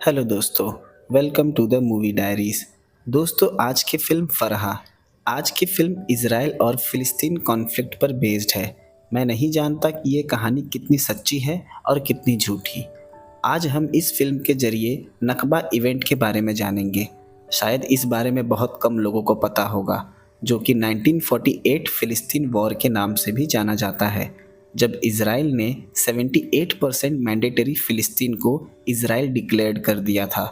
Hello दोस्तों, welcome to the movie diaries. दोस्तों, आज की फिल्म इज़राइल और फ़िलिस्तीन कॉन्फ्लिक्ट पर बेस्ड है। मैं नहीं जानता कि ये कहानी कितनी सच्ची है और कितनी झूठी। आज हम इस फिल्म के ज़रिए नकबा इवेंट के बारे में जानेंगे। शायद इस बारे में बहुत कम लोगों को पता होगा, जो कि 1948 फ़िलिस्तीन वॉर के नाम से भी जाना जाता है, जब इज़राइल ने 78% मैंडेटरी फ़िलिस्तीन को इज़राइल डिक्लेयर्ड कर दिया था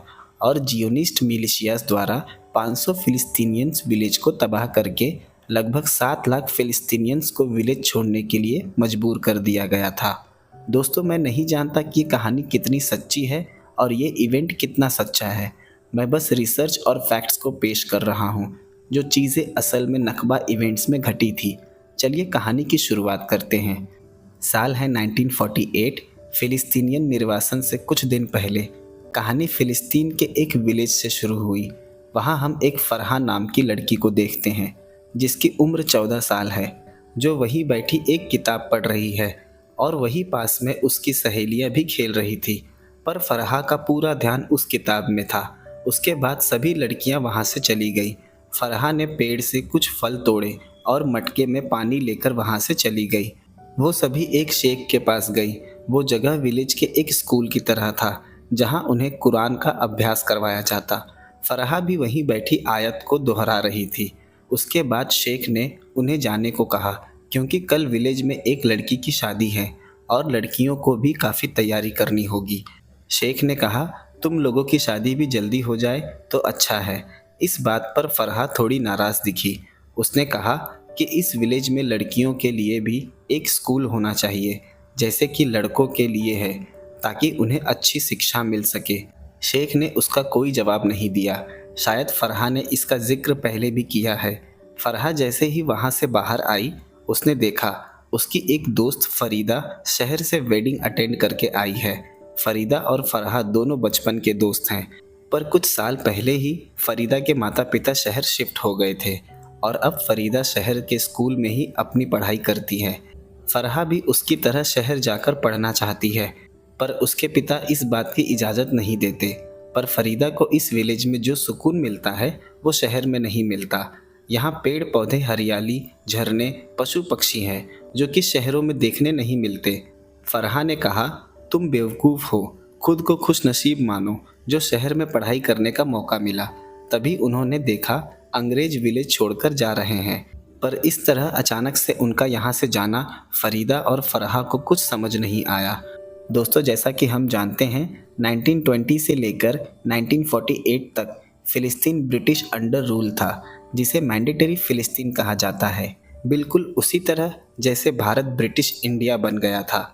और जियोनिस्ट मिलिशियास द्वारा 500 फ़िलिस्तीनियंस विलेज को तबाह करके लगभग 7 लाख फ़िलिस्तीनियंस को विलेज छोड़ने के लिए मजबूर कर दिया गया था। दोस्तों, मैं नहीं जानता कि ये कहानी कितनी सच्ची है और ये इवेंट कितना सच्चा है। मैं बस रिसर्च और फैक्ट्स को पेश कर रहा हूँ, जो चीज़ें असल में नकबा इवेंट्स में घटी थी। चलिए कहानी की शुरुआत करते हैं। साल है 1948। फ़िलिस्तीनियन निर्वासन से कुछ दिन पहले कहानी फ़िलिस्तीन के एक विलेज से शुरू हुई। वहाँ हम एक फ़रहा नाम की लड़की को देखते हैं, जिसकी उम्र 14 साल है, जो वहीं बैठी एक किताब पढ़ रही है और वहीं पास में उसकी सहेलियाँ भी खेल रही थी। पर फ़रहा का पूरा ध्यान उस किताब में था। उसके बाद सभी लड़कियाँ वहाँ से चली गई। फ़रहा ने पेड़ से कुछ फल तोड़े और मटके में पानी लेकर वहाँ से चली गई। वो सभी एक शेख के पास गई। वो जगह विलेज के एक स्कूल की तरह था, जहाँ उन्हें कुरान का अभ्यास करवाया जाता। फरहा भी वहीं बैठी आयत को दोहरा रही थी। उसके बाद शेख ने उन्हें जाने को कहा, क्योंकि कल विलेज में एक लड़की की शादी है और लड़कियों को भी काफ़ी तैयारी करनी होगी। शेख ने कहा, तुम लोगों की शादी भी जल्दी हो जाए तो अच्छा है। इस बात पर फरहा थोड़ी नाराज़ दिखी। उसने कहा कि इस विलेज में लड़कियों के लिए भी एक स्कूल होना चाहिए, जैसे कि लड़कों के लिए है, ताकि उन्हें अच्छी शिक्षा मिल सके। शेख ने उसका कोई जवाब नहीं दिया। शायद फरहा ने इसका जिक्र पहले भी किया है। फरहा जैसे ही वहाँ से बाहर आई, उसने देखा उसकी एक दोस्त फरीदा शहर से वेडिंग अटेंड करके आई है। फरीदा और फरहा दोनों बचपन के दोस्त हैं, पर कुछ साल पहले ही फरीदा के माता पिता शहर शिफ्ट हो गए थे और अब फरीदा शहर के स्कूल में ही अपनी पढ़ाई करती है। फरहा भी उसकी तरह शहर जाकर पढ़ना चाहती है, पर उसके पिता इस बात की इजाज़त नहीं देते। पर फरीदा को इस विलेज में जो सुकून मिलता है, वो शहर में नहीं मिलता। यहाँ पेड़ पौधे, हरियाली, झरने, पशु पक्षी हैं, जो कि शहरों में देखने नहीं मिलते। फरहा ने कहा, तुम बेवकूफ़ हो, खुद को खुश नसीब मानो जो शहर में पढ़ाई करने का मौका मिला। तभी उन्होंने देखा अंग्रेज विलेज छोड़कर जा रहे हैं, पर इस तरह अचानक से उनका यहाँ से जाना फरीदा और फरहा को कुछ समझ नहीं आया। दोस्तों, जैसा कि हम जानते हैं, 1920 से लेकर 1948 तक फ़िलिस्तीन ब्रिटिश अंडर रूल था, जिसे मैंडेटरी फ़िलिस्तीन कहा जाता है। बिल्कुल उसी तरह जैसे भारत ब्रिटिश इंडिया बन गया था।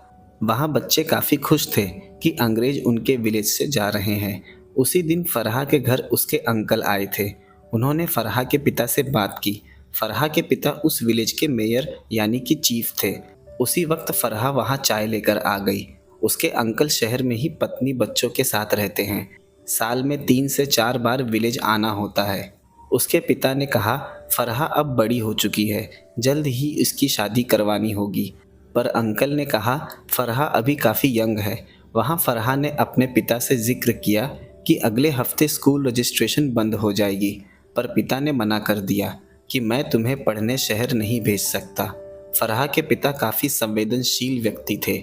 वहाँ बच्चे काफ़ी खुश थे कि अंग्रेज उनके विलेज से जा रहे हैं। उसी दिन फरहा के घर उसके अंकल आए थे। उन्होंने फरहा के पिता से बात की। फरहा के पिता उस विलेज के मेयर यानी कि चीफ थे। उसी वक्त फरहा वहाँ चाय लेकर आ गई। उसके अंकल शहर में ही पत्नी बच्चों के साथ रहते हैं। साल में 3 से 4 बार विलेज आना होता है। उसके पिता ने कहा, फरहा अब बड़ी हो चुकी है, जल्द ही इसकी शादी करवानी होगी। पर अंकल ने कहा, फरहा अभी काफ़ी यंग है। वहाँ फरहा ने अपने पिता से जिक्र किया कि अगले हफ्ते स्कूल रजिस्ट्रेशन बंद हो जाएगी, पर पिता ने मना कर दिया कि मैं तुम्हें पढ़ने शहर नहीं भेज सकता। फरहा के पिता काफ़ी संवेदनशील व्यक्ति थे।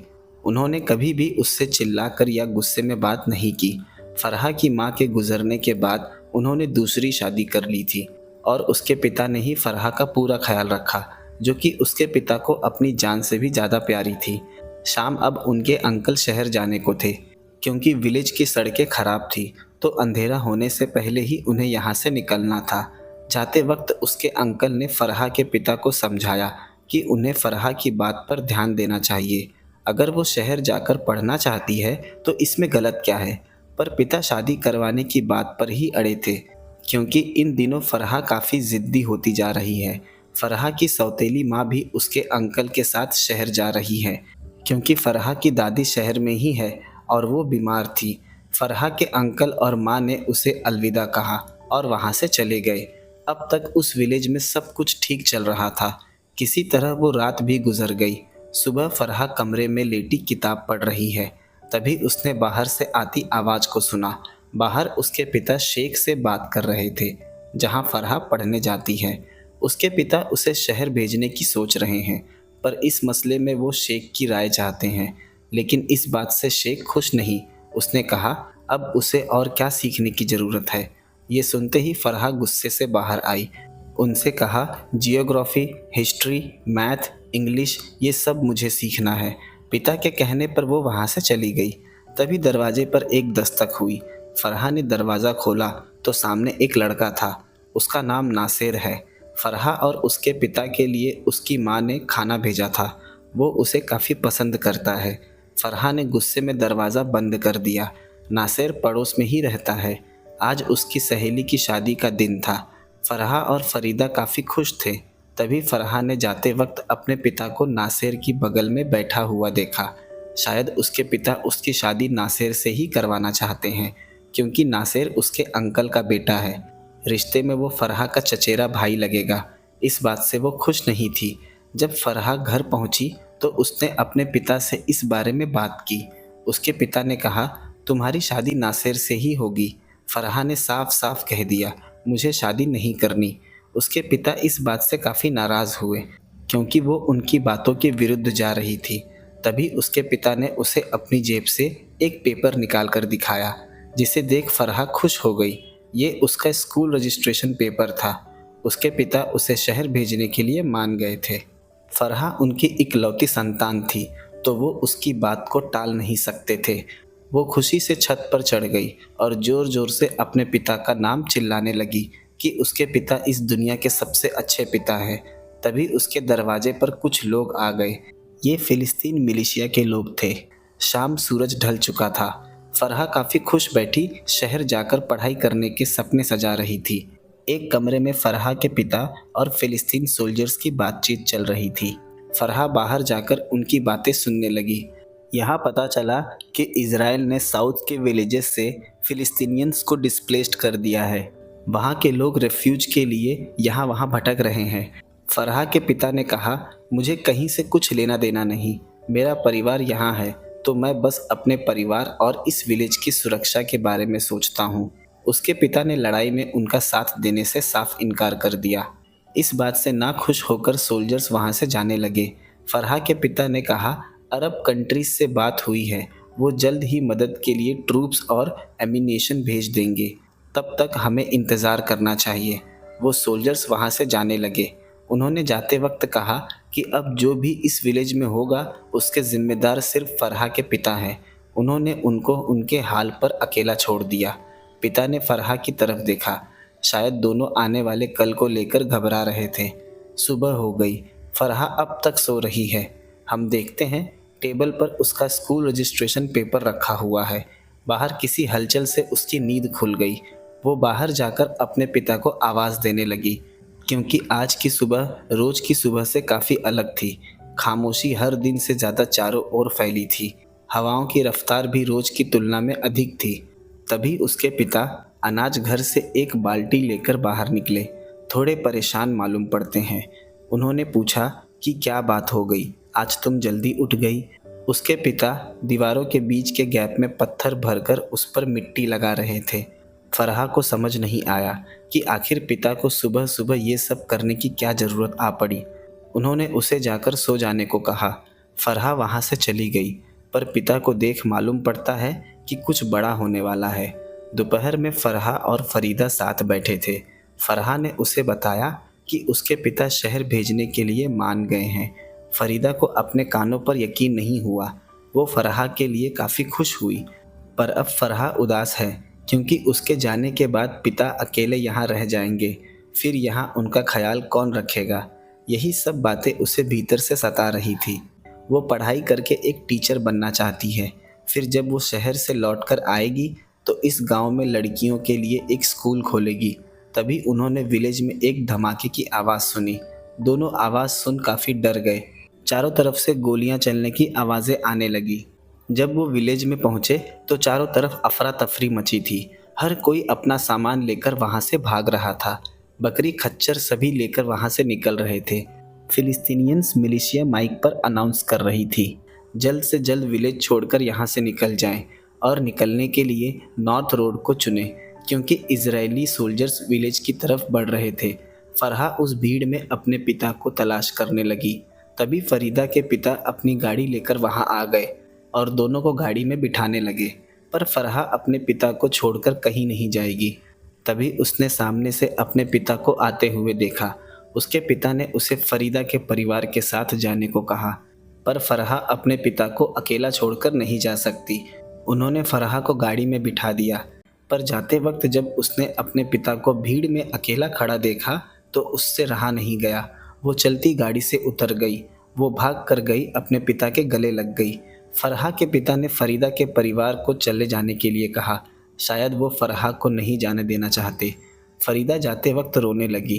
उन्होंने कभी भी उससे चिल्लाकर या गुस्से में बात नहीं की। फरहा की माँ के गुजरने के बाद उन्होंने दूसरी शादी कर ली थी और उसके पिता ने ही फरहा का पूरा ख्याल रखा, जो कि उसके पिता को अपनी जान से भी ज़्यादा प्यारी थी। शाम अब उनके अंकल शहर जाने को थे, क्योंकि विलेज की सड़कें खराब थी, तो अंधेरा होने से पहले ही उन्हें यहाँ से निकलना था। जाते वक्त उसके अंकल ने फरहा के पिता को समझाया कि उन्हें फरहा की बात पर ध्यान देना चाहिए। अगर वो शहर जाकर पढ़ना चाहती है तो इसमें गलत क्या है। पर पिता शादी करवाने की बात पर ही अड़े थे, क्योंकि इन दिनों फरहा काफ़ी ज़िद्दी होती जा रही है। फरहा की सौतेली माँ भी उसके अंकल के साथ शहर जा रही है, क्योंकि फरहा की दादी शहर में ही है और वो बीमार थी। फरहा के अंकल और माँ ने उसे अलविदा कहा और वहाँ से चले गए। अब तक उस विलेज में सब कुछ ठीक चल रहा था। किसी तरह वो रात भी गुजर गई। सुबह फरहा कमरे में लेटी किताब पढ़ रही है। तभी उसने बाहर से आती आवाज़ को सुना। बाहर उसके पिता शेख से बात कर रहे थे, जहां फरहा पढ़ने जाती है। उसके पिता उसे शहर भेजने की सोच रहे हैं, पर इस मसले में वो शेख की राय चाहते हैं। लेकिन इस बात से शेख खुश नहीं। उसने कहा, अब उसे और क्या सीखने की ज़रूरत है। ये सुनते ही फरहा गुस्से से बाहर आई। उनसे कहा, जियोग्राफी, हिस्ट्री, मैथ, इंग्लिश ये सब मुझे सीखना है। पिता के कहने पर वो वहाँ से चली गई। तभी दरवाजे पर एक दस्तक हुई। फरहा ने दरवाज़ा खोला तो सामने एक लड़का था। उसका नाम नासिर है। फरहा और उसके पिता के लिए उसकी माँ ने खाना भेजा था। वो उसे काफ़ी पसंद करता है। फरहा ने गुस्से में दरवाज़ा बंद कर दिया। नासिर पड़ोस में ही रहता है। आज उसकी सहेली की शादी का दिन था। फरहा और फरीदा काफ़ी खुश थे। तभी फरहा ने जाते वक्त अपने पिता को नासिर की बगल में बैठा हुआ देखा। शायद उसके पिता उसकी शादी नासिर से ही करवाना चाहते हैं, क्योंकि नासिर उसके अंकल का बेटा है। रिश्ते में वो फरहा का चचेरा भाई लगेगा। इस बात से वो खुश नहीं थी। जब फरहा घर पहुंची तो उसने अपने पिता से इस बारे में बात की। उसके पिता ने कहा, तुम्हारी शादी नासिर से ही होगी। फरहा ने साफ साफ कह दिया, मुझे शादी नहीं करनी। उसके पिता इस बात से काफ़ी नाराज़ हुए, क्योंकि वो उनकी बातों के विरुद्ध जा रही थी। तभी उसके पिता ने उसे अपनी जेब से एक पेपर निकाल कर दिखाया, जिसे देख फरहा खुश हो गई। ये उसका स्कूल रजिस्ट्रेशन पेपर था। उसके पिता उसे शहर भेजने के लिए मान गए थे। फरहा उनकी इकलौती संतान थी, तो वो उसकी बात को टाल नहीं सकते थे। वो खुशी से छत पर चढ़ गई और ज़ोर ज़ोर से अपने पिता का नाम चिल्लाने लगी कि उसके पिता इस दुनिया के सबसे अच्छे पिता हैं। तभी उसके दरवाजे पर कुछ लोग आ गए। ये फ़िलिस्तीन मिलिशिया के लोग थे। शाम सूरज ढल चुका था। फरहा काफ़ी खुश बैठी शहर जाकर पढ़ाई करने के सपने सजा रही थी। एक कमरे में फरहा के पिता और फ़िलिस्तीन सोल्जर्स की बातचीत चल रही थी। फरहा बाहर जाकर उनकी बातें सुनने लगी। यहाँ पता चला कि इज़राइल ने साउथ के विलेजेस से फ़िलिस्तीनियंस को डिस्प्लेस्ड कर दिया है। वहाँ के लोग रेफ्यूज के लिए यहाँ वहाँ भटक रहे हैं। फरहा के पिता ने कहा, मुझे कहीं से कुछ लेना देना नहीं। मेरा परिवार यहाँ है, तो मैं बस अपने परिवार और इस विलेज की सुरक्षा के बारे में सोचता हूँ। उसके पिता ने लड़ाई में उनका साथ देने से साफ इनकार कर दिया। इस बात से नाखुश होकर सोल्जर्स वहाँ से जाने लगे। फरहा के पिता ने कहा, अरब कंट्रीज से बात हुई है, वो जल्द ही मदद के लिए ट्रूप्स और एमिनेशन भेज देंगे। तब तक हमें इंतज़ार करना चाहिए। वो सोल्जर्स वहाँ से जाने लगे। उन्होंने जाते वक्त कहा कि अब जो भी इस विलेज में होगा उसके ज़िम्मेदार सिर्फ फरहा के पिता हैं। उन्होंने उनको उनके हाल पर अकेला छोड़ दिया। पिता ने फरहा की तरफ देखा। शायद दोनों आने वाले कल को लेकर घबरा रहे थे। सुबह हो गई। फरहा अब तक सो रही है। हम देखते हैं टेबल पर उसका स्कूल रजिस्ट्रेशन पेपर रखा हुआ है। बाहर किसी हलचल से उसकी नींद खुल गई। वो बाहर जाकर अपने पिता को आवाज़ देने लगी, क्योंकि आज की सुबह रोज़ की सुबह से काफ़ी अलग थी। खामोशी हर दिन से ज़्यादा चारों ओर फैली थी। हवाओं की रफ्तार भी रोज़ की तुलना में अधिक थी। तभी उसके पिता अनाज घर से एक बाल्टी लेकर बाहर निकले। थोड़े परेशान मालूम पड़ते हैं। उन्होंने पूछा कि क्या बात हो गई, आज तुम जल्दी उठ गई। उसके पिता दीवारों के बीच के गैप में पत्थर भरकर उस पर मिट्टी लगा रहे थे। फरहा को समझ नहीं आया कि आखिर पिता को सुबह सुबह ये सब करने की क्या ज़रूरत आ पड़ी। उन्होंने उसे जाकर सो जाने को कहा। फरहा वहाँ से चली गई, पर पिता को देख मालूम पड़ता है कि कुछ बड़ा होने वाला है। दोपहर में फरहा और फरीदा साथ बैठे थे। फरहा ने उसे बताया कि उसके पिता शहर भेजने के लिए मान गए हैं। फरीदा को अपने कानों पर यकीन नहीं हुआ। वो फरहा के लिए काफ़ी खुश हुई, पर अब फरहा उदास है, क्योंकि उसके जाने के बाद पिता अकेले यहाँ रह जाएंगे। फिर यहाँ उनका ख्याल कौन रखेगा। यही सब बातें उसे भीतर से सता रही थी। वो पढ़ाई करके एक टीचर बनना चाहती है। फिर जब वो शहर से लौटकर आएगी तो इस गांव में लड़कियों के लिए एक स्कूल खोलेगी। तभी उन्होंने विलेज में एक धमाके की आवाज़ सुनी। दोनों आवाज़ सुन काफ़ी डर गए। चारों तरफ से गोलियां चलने की आवाज़ें आने लगी। जब वो विलेज में पहुंचे तो चारों तरफ अफरा तफरी मची थी। हर कोई अपना सामान लेकर वहां से भाग रहा था। बकरी खच्चर सभी लेकर वहां से निकल रहे थे। फिलिस्तीनियंस मिलिशिया माइक पर अनाउंस कर रही थी, जल्द से जल्द विलेज छोड़कर यहाँ से निकल जाएं। और निकलने के लिए नॉर्थ रोड को चुने क्योंकि इजरायली सोल्जर्स विलेज की तरफ बढ़ रहे थे। फरहा उस भीड़ में अपने पिता को तलाश करने लगी। तभी फरीदा के पिता अपनी गाड़ी लेकर वहां आ गए और दोनों को गाड़ी में बिठाने लगे। पर फरहा अपने पिता को छोड़कर कहीं नहीं जाएगी। तभी उसने सामने से अपने पिता को आते हुए देखा। उसके पिता ने उसे फरीदा के परिवार के साथ जाने को कहा, पर फरहा अपने पिता को अकेला छोड़कर नहीं जा सकती। उन्होंने फरहा को गाड़ी में बिठा दिया, पर जाते वक्त जब उसने अपने पिता को भीड़ में अकेला खड़ा देखा तो उससे रहा नहीं गया। वो चलती गाड़ी से उतर गई। वो भाग कर गई, अपने पिता के गले लग गई। फरहा के पिता ने फरीदा के परिवार को चले जाने के लिए कहा। शायद वो फरहा को नहीं जाने देना चाहते। फरीदा जाते वक्त रोने लगी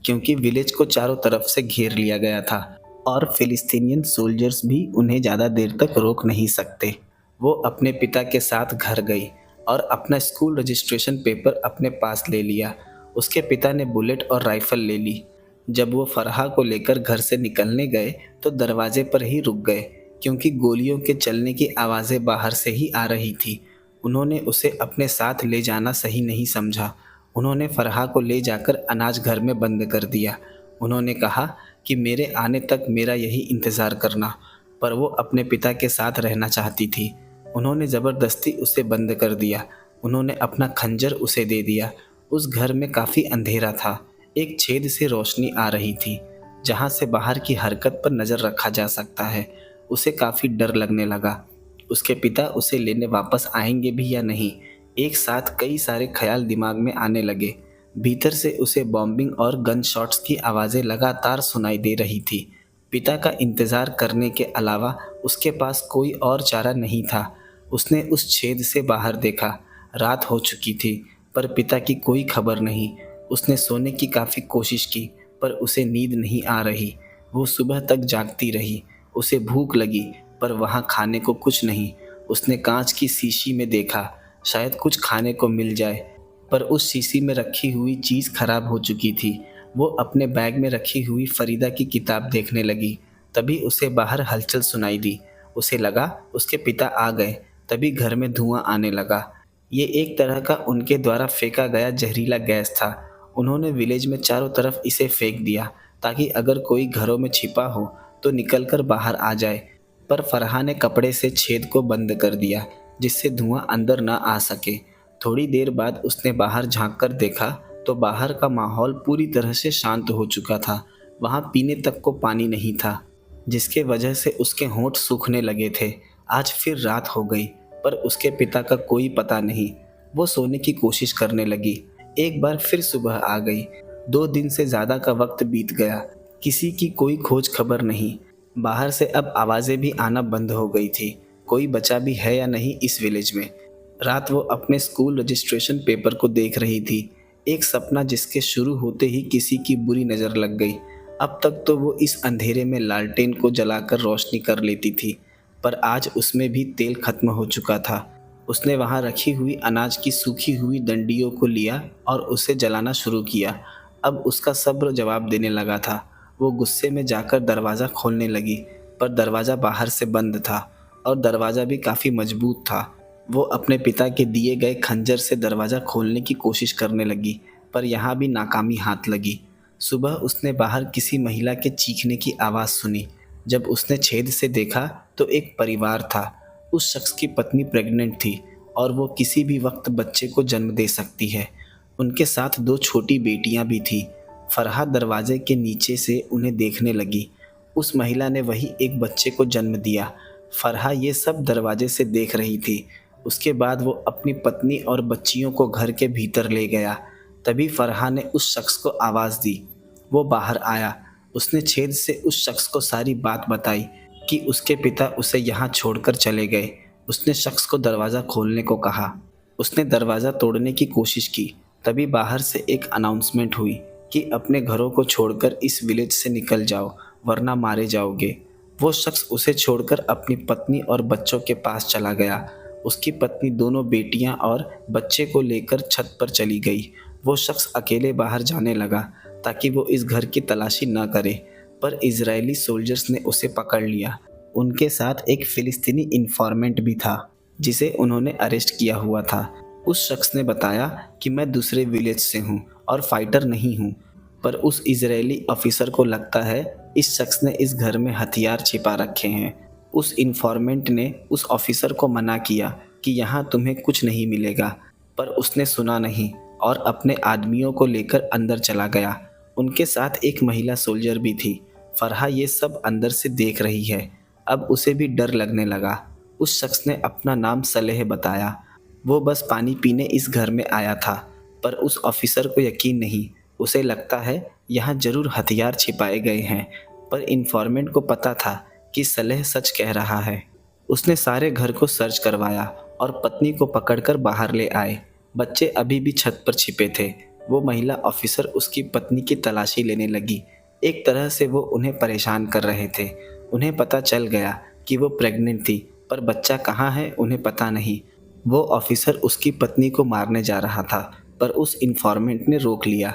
क्योंकि विलेज को चारों तरफ से घेर लिया गया था और फिलिस्तीनियन सोल्जर्स भी उन्हें ज़्यादा देर तक रोक नहीं सकते। वो अपने पिता के साथ घर गई और अपना स्कूल रजिस्ट्रेशन पेपर अपने पास ले लिया। उसके पिता ने बुलेट और राइफल ले ली। जब वो फरहा को लेकर घर से निकलने गए तो दरवाजे पर ही रुक गए क्योंकि गोलियों के चलने की आवाज़ें बाहर से ही आ रही थी। उन्होंने उसे अपने साथ ले जाना सही नहीं समझा। उन्होंने फरहा को ले जाकर अनाज घर में बंद कर दिया। उन्होंने कहा कि मेरे आने तक मेरा यही इंतज़ार करना, पर वो अपने पिता के साथ रहना चाहती थी। उन्होंने ज़बरदस्ती उसे बंद कर दिया। उन्होंने अपना खंजर उसे दे दिया। उस घर में काफ़ी अंधेरा था। एक छेद से रोशनी आ रही थी जहाँ से बाहर की हरकत पर नज़र रखा जा सकता है। उसे काफ़ी डर लगने लगा। उसके पिता उसे लेने वापस आएंगे भी या नहीं, एक साथ कई सारे ख्याल दिमाग में आने लगे। भीतर से उसे बॉम्बिंग और गन शॉट्स की आवाज़ें लगातार सुनाई दे रही थी। पिता का इंतज़ार करने के अलावा उसके पास कोई और चारा नहीं था। उसने उस छेद से बाहर देखा। रात हो चुकी थी पर पिता की कोई खबर नहीं। उसने सोने की काफ़ी कोशिश की पर उसे नींद नहीं आ रही। वो सुबह तक जागती रही। उसे भूख लगी पर वहाँ खाने को कुछ नहीं। उसने कांच की शीशी में देखा, शायद कुछ खाने को मिल जाए, पर उस शीशी में रखी हुई चीज़ खराब हो चुकी थी। वो अपने बैग में रखी हुई फरीदा की किताब देखने लगी। तभी उसे बाहर हलचल सुनाई दी। उसे लगा उसके पिता आ गए। तभी घर में धुआं आने लगा। ये एक तरह का उनके द्वारा फेंका गया जहरीला गैस था। उन्होंने विलेज में चारों तरफ इसे फेंक दिया ताकि अगर कोई घरों में छिपा हो तो निकलकर बाहर आ जाए। पर फरहा ने कपड़े से छेद को बंद कर दिया जिससे धुआं अंदर ना आ सके। थोड़ी देर बाद उसने बाहर झांक कर देखा तो बाहर का माहौल पूरी तरह से शांत हो चुका था। वहाँ पीने तक को पानी नहीं था, जिसके वजह से उसके होंठ सूखने लगे थे। आज फिर रात हो गई पर उसके पिता का कोई पता नहीं। वो सोने की कोशिश करने लगी। एक बार फिर सुबह आ गई। 2 दिन से ज़्यादा का वक्त बीत गया। किसी की कोई खोज खबर नहीं। बाहर से अब आवाज़ें भी आना बंद हो गई थी। कोई बचा भी है या नहीं इस विलेज में। रात वो अपने स्कूल रजिस्ट्रेशन पेपर को देख रही थी। एक सपना जिसके शुरू होते ही किसी की बुरी नज़र लग गई। अब तक तो वो इस अंधेरे में लालटेन को जलाकर रोशनी कर लेती थी, पर आज उसमें भी तेल खत्म हो चुका था। उसने वहाँ रखी हुई अनाज की सूखी हुई डंडियों को लिया और उसे जलाना शुरू किया। अब उसका सब्र जवाब देने लगा था। वो गुस्से में जाकर दरवाज़ा खोलने लगी, पर दरवाज़ा बाहर से बंद था और दरवाज़ा भी काफ़ी मजबूत था। वो अपने पिता के दिए गए खंजर से दरवाज़ा खोलने की कोशिश करने लगी, पर यहाँ भी नाकामी हाथ लगी। सुबह उसने बाहर किसी महिला के चीखने की आवाज़ सुनी। जब उसने छेद से देखा तो एक परिवार था। उस शख्स की पत्नी प्रेग्नेंट थी और वो किसी भी वक्त बच्चे को जन्म दे सकती है। उनके साथ 2 छोटी बेटियां भी थी। फरहा दरवाजे के नीचे से उन्हें देखने लगी। उस महिला ने वही एक बच्चे को जन्म दिया। फरहा ये सब दरवाजे से देख रही थी। उसके बाद वो अपनी पत्नी और बच्चियों को घर के भीतर ले गया। तभी फरहा ने उस शख्स को आवाज़ दी। वो बाहर आया। उसने छेद से उस शख्स को सारी बात बताई कि उसके पिता उसे यहाँ छोड़कर चले गए। उसने शख्स को दरवाज़ा खोलने को कहा। उसने दरवाज़ा तोड़ने की कोशिश की। तभी बाहर से एक अनाउंसमेंट हुई कि अपने घरों को छोड़कर इस विलेज से निकल जाओ वरना मारे जाओगे। वो शख्स उसे छोड़कर अपनी पत्नी और बच्चों के पास चला गया। उसकी पत्नी, दोनों बेटियां और बच्चे को लेकर छत पर चली गई। वो शख्स अकेले बाहर जाने लगा ताकि वो इस घर की तलाशी न करे, पर इजरायली सोल्जर्स ने उसे पकड़ लिया। उनके साथ एक फ़िलिस्तीनी इन्फॉर्मेंट भी था। जिसे उन्होंने अरेस्ट किया हुआ था। उस शख्स ने बताया कि मैं दूसरे विलेज से हूँ और फाइटर नहीं हूँ। पर उस इजरायली ऑफिसर को लगता है इस शख्स ने इस घर में हथियार छिपा रखे हैं। उस इन्फॉर्मेंट ने उस ऑफिसर को मना किया कि यहाँ तुम्हें कुछ नहीं मिलेगा, पर उसने सुना नहीं और अपने आदमियों को लेकर अंदर चला गया। उनके साथ एक महिला सोल्जर भी थी। फरहा ये सब अंदर से देख रही है। अब उसे भी डर लगने लगा। उस शख्स ने अपना नाम सलेह बताया। वो बस पानी पीने इस घर में आया था। पर उस ऑफिसर को यकीन नहीं। उसे लगता है यहाँ जरूर हथियार छिपाए गए हैं। पर इन्फॉर्मेंट को पता था कि सलेह सच कह रहा है। उसने सारे घर को सर्च करवाया और पत्नी को पकड़कर बाहर ले आए। बच्चे अभी भी छत पर छिपे थे। वो महिला ऑफिसर उसकी पत्नी की तलाशी लेने लगी। एक तरह से वो उन्हें परेशान कर रहे थे। उन्हें पता चल गया कि वो प्रेग्नेंट थी, पर बच्चा कहाँ है उन्हें पता नहीं। वो ऑफिसर उसकी पत्नी को मारने जा रहा था, पर उस इन्फॉर्मेंट ने रोक लिया।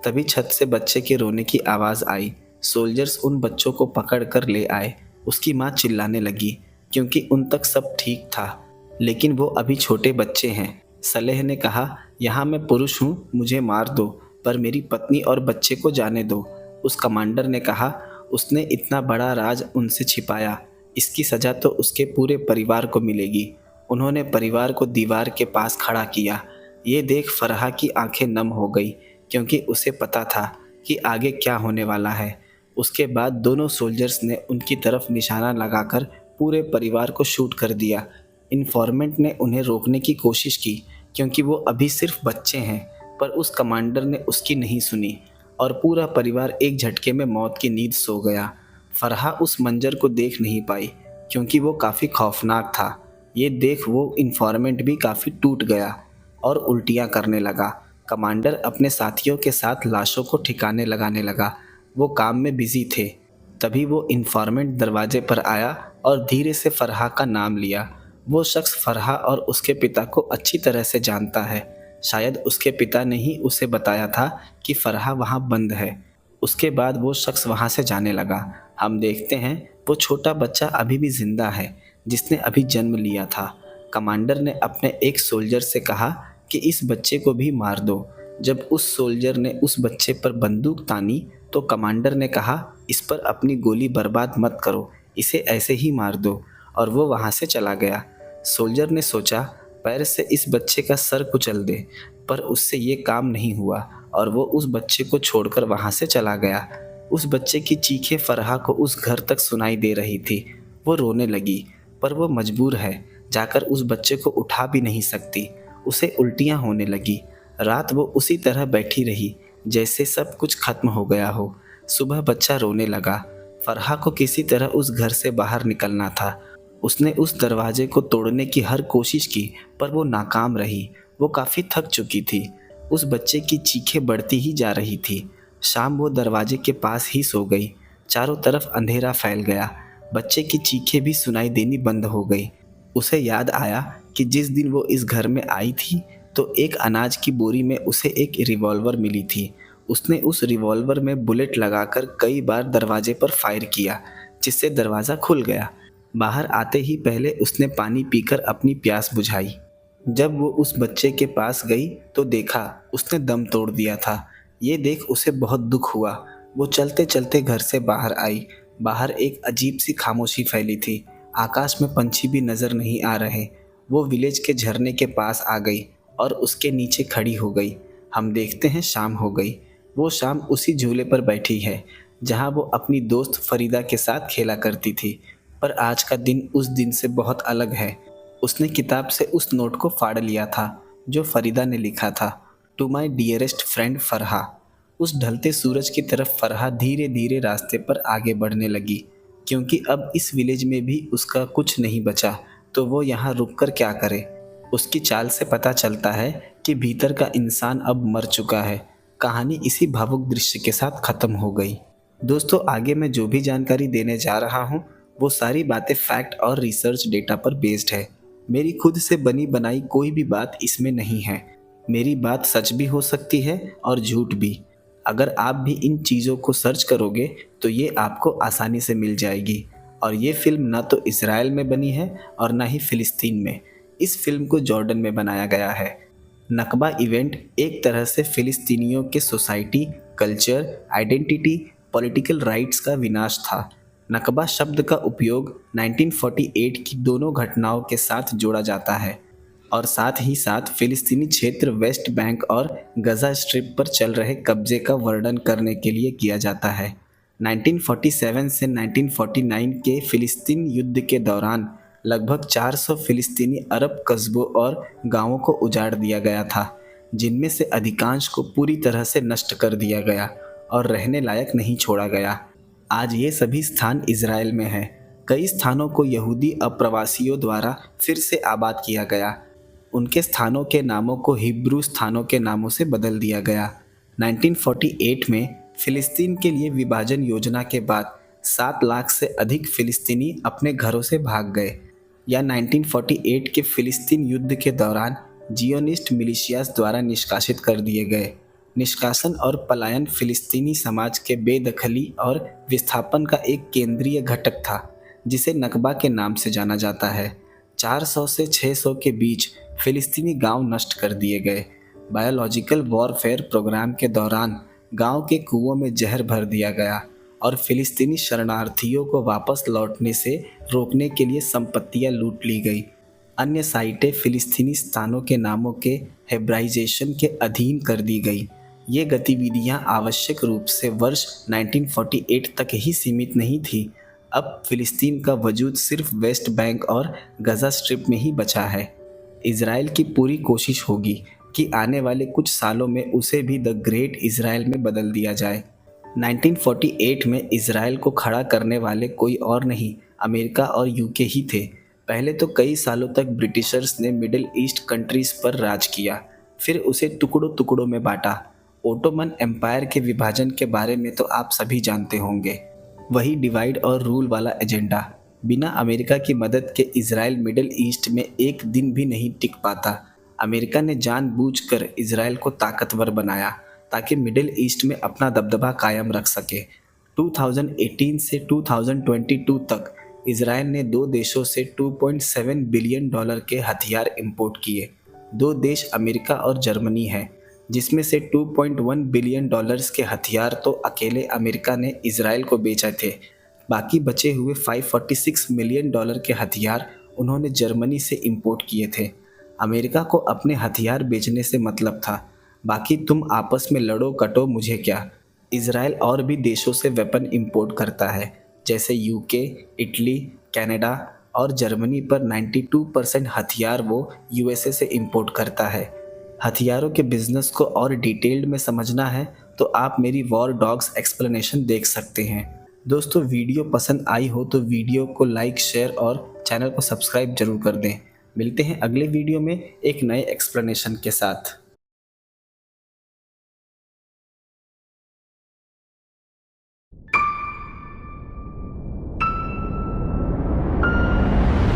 तभी छत से बच्चे के रोने की आवाज़ आई। सोल्जर्स उन बच्चों को पकड़ कर ले आए। उसकी माँ चिल्लाने लगी क्योंकि उन तक सब ठीक था, लेकिन वो अभी छोटे बच्चे हैं। सलेह ने कहा, यहाँ मैं पुरुष हूँ, मुझे मार दो, पर मेरी पत्नी और बच्चे को जाने दो। उस कमांडर ने कहा, उसने इतना बड़ा राज उनसे छिपाया, इसकी सज़ा तो उसके पूरे परिवार को मिलेगी। उन्होंने परिवार को दीवार के पास खड़ा किया। ये देख फरहा की आंखें नम हो गई क्योंकि उसे पता था कि आगे क्या होने वाला है। उसके बाद दोनों सोल्जर्स ने उनकी तरफ निशाना लगाकर पूरे परिवार को शूट कर दिया। इन्फॉर्मेंट ने उन्हें रोकने की कोशिश की क्योंकि वो अभी सिर्फ बच्चे हैं, पर उस कमांडर ने उसकी नहीं सुनी और पूरा परिवार एक झटके में मौत की नींद सो गया। फरहा उस मंजर को देख नहीं पाई क्योंकि वो काफ़ी खौफनाक था। ये देख वो इन्फॉर्मेंट भी काफ़ी टूट गया और उल्टियाँ करने लगा। कमांडर अपने साथियों के साथ लाशों को ठिकाने लगाने लगा। वो काम में बिजी थे। तभी वो इन्फॉर्मेंट दरवाजे पर आया और धीरे से फरहा का नाम लिया। वो शख्स फरहा और उसके पिता को अच्छी तरह से जानता है। शायद उसके पिता ने ही उसे बताया था कि फरहा वहाँ बंद है। उसके बाद वो शख्स वहाँ से जाने लगा। हम देखते हैं वो छोटा बच्चा अभी भी जिंदा है, जिसने अभी जन्म लिया था। कमांडर ने अपने एक सोल्जर से कहा कि इस बच्चे को भी मार दो। जब उस सोल्जर ने उस बच्चे पर बंदूक तानी तो कमांडर ने कहा, इस पर अपनी गोली बर्बाद मत करो, इसे ऐसे ही मार दो, और वो वहाँ से चला गया। सोल्जर ने सोचा पैर से इस बच्चे का सर कुचल दे, पर उससे ये काम नहीं हुआ और वो उस बच्चे को छोड़कर वहाँ से चला गया। उस बच्चे की चीखें फरहा को उस घर तक सुनाई दे रही थी। वो रोने लगी, पर वो मजबूर है, जाकर उस बच्चे को उठा भी नहीं सकती। उसे उल्टियाँ होने लगी। रात वो उसी तरह बैठी रही जैसे सब कुछ खत्म हो गया हो। सुबह बच्चा रोने लगा। फरहा को किसी तरह उस घर से बाहर निकलना था। उसने उस दरवाजे को तोड़ने की हर कोशिश की, पर वो नाकाम रही। वो काफ़ी थक चुकी थी। उस बच्चे की चीखें बढ़ती ही जा रही थी। शाम वो दरवाजे के पास ही सो गई। चारों तरफ अंधेरा फैल गया। बच्चे की चीखें भी सुनाई देनी बंद हो गई। उसे याद आया कि जिस दिन वो इस घर में आई थी तो एक अनाज की बोरी में उसे एक रिवॉल्वर मिली थी। उसने उस रिवॉल्वर में बुलेट लगाकर कई बार दरवाजे पर फायर किया, जिससे दरवाज़ा खुल गया। बाहर आते ही पहले उसने पानी पीकर अपनी प्यास बुझाई। जब वो उस बच्चे के पास गई तो देखा उसने दम तोड़ दिया था। ये देख उसे बहुत दुख हुआ। वो चलते चलते घर से बाहर आई। बाहर एक अजीब सी खामोशी फैली थी। आकाश में पंछी भी नज़र नहीं आ रहे। वो विलेज के झरने के पास आ गई और उसके नीचे खड़ी हो गई। हम देखते हैं शाम हो गई। वो शाम उसी झूले पर बैठी है जहाँ वो अपनी दोस्त फरीदा के साथ खेला करती थी। पर आज का दिन उस दिन से बहुत अलग है। उसने किताब से उस नोट को फाड़ लिया था जो फरीदा ने लिखा था, to my dearest friend Farha. उस ढलते सूरज की तरफ फरहा धीरे धीरे रास्ते पर आगे बढ़ने लगी, क्योंकि अब इस विलेज में भी उसका कुछ नहीं बचा, तो वो यहाँ रुककर क्या करे। उसकी चाल से पता चलता है कि भीतर का इंसान अब मर चुका है। कहानी इसी भावुक दृश्य के साथ ख़त्म हो गई। दोस्तों, आगे मैं जो भी जानकारी देने जा रहा हूँ वो सारी बातें फैक्ट और रिसर्च डेटा पर बेस्ड है। मेरी खुद से बनी बनाई कोई भी बात इसमें नहीं है। मेरी बात सच भी हो सकती है और झूठ भी। अगर आप भी इन चीज़ों को सर्च करोगे तो ये आपको आसानी से मिल जाएगी। और ये फिल्म ना तो इसराइल में बनी है और ना ही फ़िलिस्तीन में। इस फिल्म को जॉर्डन में बनाया गया है। नकबा इवेंट एक तरह से फिलिस्तीनियों के society, culture, identity, political rights का विनाश था। नकबा शब्द का उपयोग 1948 की दोनों घटनाओं के साथ जोड़ा जाता है और साथ ही साथ फिलिस्तीनी क्षेत्र वेस्ट बैंक और गजा स्ट्रिप पर चल रहे कब्जे का वर्णन करने के लिए किया जाता है। 1947 से 1949 के फिलिस्तीन युद्ध के दौरान लगभग 400 फिलिस्तीनी अरब कस्बों और गांवों को उजाड़ दिया गया था, जिनमें से अधिकांश को पूरी तरह से नष्ट कर दिया गया और रहने लायक नहीं छोड़ा गया। आज ये सभी स्थान इज़राइल में हैं। कई स्थानों को यहूदी अप्रवासियों द्वारा फिर से आबाद किया गया। उनके स्थानों के नामों को हिब्रू स्थानों के नामों से बदल दिया गया। 1948 में फिलिस्तीन के लिए विभाजन योजना के बाद 7 लाख से अधिक फिलिस्तीनी अपने घरों से भाग गए, या 1948 के फिलिस्तीन युद्ध के दौरान जियोनिस्ट मिलिशियास द्वारा निष्कासित कर दिए गए। निष्कासन और पलायन फिलिस्तीनी समाज के बेदखली और विस्थापन का एक केंद्रीय घटक था, जिसे नकबा के नाम से जाना जाता है। 400 से 600 के बीच फिलिस्तीनी गांव नष्ट कर दिए गए। बायोलॉजिकल वॉरफेयर प्रोग्राम के दौरान गांव के कुओं में जहर भर दिया गया और फिलिस्तीनी शरणार्थियों को वापस लौटने से रोकने के लिए संपत्तियां लूट ली गई। अन्य साइटें फिलिस्तीनी स्थानों के नामों के हेब्राइजेशन के अधीन कर दी गई। ये गतिविधियां आवश्यक रूप से वर्ष 1948 तक ही सीमित नहीं थी। अब फिलिस्तीन का वजूद सिर्फ वेस्ट बैंक और गजा स्ट्रिप में ही बचा है। इज़राइल की पूरी कोशिश होगी कि आने वाले कुछ सालों में उसे भी द ग्रेट इज़राइल में बदल दिया जाए। 1948 में इज़राइल को खड़ा करने वाले कोई और नहीं, अमेरिका और यूके ही थे। पहले तो कई सालों तक ब्रिटिशर्स ने मिडिल ईस्ट कंट्रीज़ पर राज किया, फिर उसे टुकड़ों टुकड़ों में बांटा। ओटोमन एम्पायर के विभाजन के बारे में तो आप सभी जानते होंगे। वही डिवाइड और रूल वाला एजेंडा। बिना अमेरिका की मदद के इज़राइल मिडिल ईस्ट में एक दिन भी नहीं टिक पाता। अमेरिका ने जानबूझकर इज़राइल को ताकतवर बनाया ताकि मिडिल ईस्ट में अपना दबदबा कायम रख सके। 2018 से 2022 तक इज़राइल ने 2 देशों से $2.7 बिलियन के हथियार इंपोर्ट किए। 2 देश अमेरिका और जर्मनी हैं, जिसमें से $2.1 बिलियन के हथियार तो अकेले अमेरिका ने इज़राइल को बेचे थे। बाकी बचे हुए $546 मिलियन के हथियार उन्होंने जर्मनी से इंपोर्ट किए थे। अमेरिका को अपने हथियार बेचने से मतलब था, बाकी तुम आपस में लड़ो कटो मुझे क्या। इज़राइल और भी देशों से वेपन इंपोर्ट करता है, जैसे यूके, इटली, कनाडा और जर्मनी पर 92% हथियार वो यूएसए से इंपोर्ट करता है। हथियारों के बिजनेस को और डिटेल्ड में समझना है तो आप मेरी वॉर डॉग्स एक्सप्लेनेशन देख सकते हैं। दोस्तों, वीडियो पसंद आई हो तो वीडियो को लाइक, शेयर और चैनल को सब्सक्राइब जरूर कर दें। मिलते हैं अगले वीडियो में एक नए एक्सप्लेनेशन के साथ।